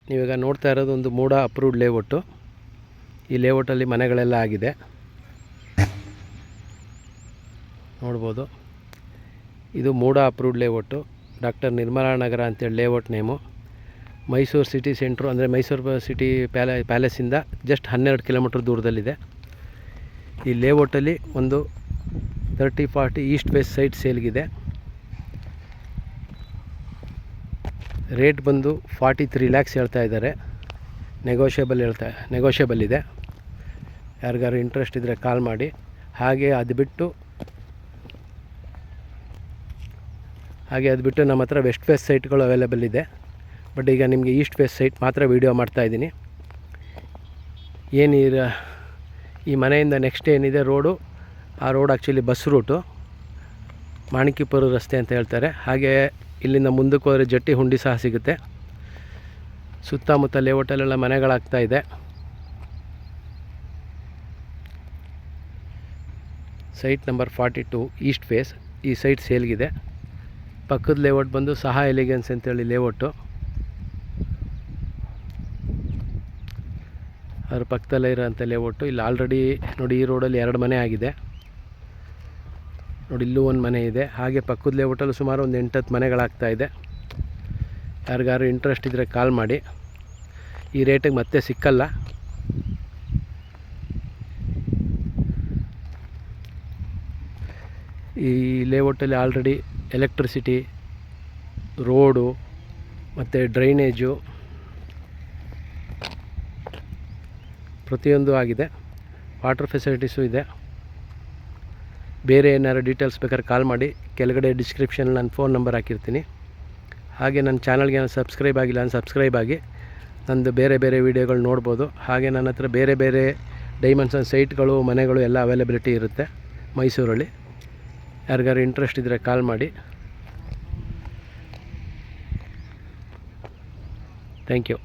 ನೀವೀಗ ನೋಡ್ತಾ ಇರೋದು ಒಂದು ಮೂಡ ಅಪ್ರೂವ್ಡ್ ಲೇಔಟು. ಈ ಲೇಔಟಲ್ಲಿ ಮನೆಗಳೆಲ್ಲ ಆಗಿದೆ ನೋಡ್ಬೋದು. ಇದು ಮೂಡ ಅಪ್ರೂವ್ಡ್ ಲೇಔಟು, ಡಾಕ್ಟರ್ ನಿರ್ಮಲಾ ನಗರ ಅಂತೇಳಿ layout name. Mysuru city centre ಅಂದರೆ ಮೈಸೂರು ಸಿಟಿ ಪ್ಯಾಲೇಸಿಂದ ಜಸ್ಟ್ 12 ಕಿಲೋಮೀಟ್ರ್ ದೂರದಲ್ಲಿದೆ. ಈ ಲೇಔಟಲ್ಲಿ ಒಂದು 30-40 ಈಸ್ಟ್ ವೆಸ್ಟ್ ಸೈಟ್ ಸೇಲ್ಗಿದೆ. ರೇಟ್ ಬಂದು 43 lakhs ಹೇಳ್ತಾ ಇದ್ದಾರೆ. ನೆಗೋಷಿಯಬಲ್ ಇದೆ. ಯಾರಿಗಾರು ಇಂಟ್ರೆಸ್ಟ್ ಇದ್ದರೆ ಕಾಲ್ ಮಾಡಿ. ಹಾಗೆ ಅದು ಬಿಟ್ಟು ನಮ್ಮ ಹತ್ರ ವೆಸ್ಟ್ ವೆಸ್ಟ್ ಸೈಟ್ಗಳು ಅವೈಲೇಬಲ್ ಇದೆ. ಬಟ್ ಈಗ ನಿಮಗೆ ಈಸ್ಟ್ ವೆಸ್ಟ್ ಸೈಟ್ ಮಾತ್ರ ವೀಡಿಯೋ ಮಾಡ್ತಾಯಿದ್ದೀನಿ. ಈ ಮನೆಯಿಂದ ನೆಕ್ಸ್ಟ್ ಏನಿದೆ ರೋಡು, ಆ ರೋಡ್ ಆ್ಯಕ್ಚುಲಿ ಬಸ್ ರೂಟು, ಮಾಣಿಕ್ಯಪುರ ರಸ್ತೆ ಅಂತ ಹೇಳ್ತಾರೆ. ಹಾಗೆ ಇಲ್ಲಿಂದ ಮುಂದಕ್ಕೆ ಹೋದರೆ ಜಟ್ಟಿ ಹುಂಡಿ ಸಹ ಸಿಗುತ್ತೆ. ಸುತ್ತಮುತ್ತ ಲೇಔಟಲ್ಲೆಲ್ಲ ಮನೆಗಳಾಗ್ತಾ ಇದೆ. Site number 42 east face. ಈ ಸೈಟ್ ಸೇಲ್ಗಿದೆ. ಪಕ್ಕದ ಲೇಔಟ್ ಬಂದು ಸಹಾ ಎಲಿಗೆನ್ಸ್ ಅಂತೇಳಿ ಲೇಔಟು. ಅದ್ರ ಪಕ್ಕದಲ್ಲೇ ಇರೋಂಥ ಲೇಔಟು. ಇಲ್ಲಿ ಆಲ್ರೆಡಿ ನೋಡಿ ಈ ರೋಡಲ್ಲಿ 2 ಮನೆ ಆಗಿದೆ ನೋಡಿ. ಇಲ್ಲೂ ಒಂದು ಮನೆ ಇದೆ. ಹಾಗೆ ಪಕ್ಕದ ಲೇಔಟಲ್ಲೂ ಸುಮಾರು ಒಂದು 8-10 ಮನೆಗಳಾಗ್ತಾಯಿದೆ. ಯಾರಿಗಾರು ಇಂಟ್ರೆಸ್ಟ್ ಇದ್ದರೆ ಕಾಲ್ ಮಾಡಿ. ಈ ರೇಟಿಗೆ ಮತ್ತೆ ಸಿಕ್ಕಲ್ಲ. ಈ ಲೇಔಟಲ್ಲಿ ಆಲ್ರೆಡಿ ಎಲೆಕ್ಟ್ರಿಸಿಟಿ, ರೋಡು ಮತ್ತು ಡ್ರೈನೇಜು ಪ್ರತಿಯೊಂದು ಆಗಿದೆ. ವಾಟರ್ ಫೆಸಿಲಿಟೀಸು ಇದೆ. ಬೇರೆ ಏನಾದ್ರು ಡೀಟೇಲ್ಸ್ ಬೇಕಾದ್ರೆ ಕಾಲ್ ಮಾಡಿ. ಕೆಳಗಡೆ ಡಿಸ್ಕ್ರಿಪ್ಷನಲ್ಲಿ ನನ್ನ ಫೋನ್ ನಂಬರ್ ಹಾಕಿರ್ತೀನಿ. ಹಾಗೆ ನನ್ನ ಚಾನಲ್ಗೆ ನಾನು ಸಬ್ಸ್ಕ್ರೈಬ್ ಆಗಿಲ್ಲ ಅಂದರೆ ಸಬ್ಸ್ಕ್ರೈಬ್ ಆಗಿ ನಂದು ಬೇರೆ ವೀಡಿಯೋಗಳು ನೋಡ್ಬೋದು. ಹಾಗೆ ನನ್ನ ಹತ್ರ ಬೇರೆ ಡೈಮೆನ್ಷನ್ ಸೈಟ್ಗಳು, ಮನೆಗಳು ಎಲ್ಲ ಅವೈಲಬಿಲಿಟಿ ಇರುತ್ತೆ ಮೈಸೂರಲ್ಲಿ. ಯಾರಿಗಾರು ಇಂಟ್ರೆಸ್ಟ್ ಇದ್ದರೆ ಕಾಲ್ ಮಾಡಿ. Thank you.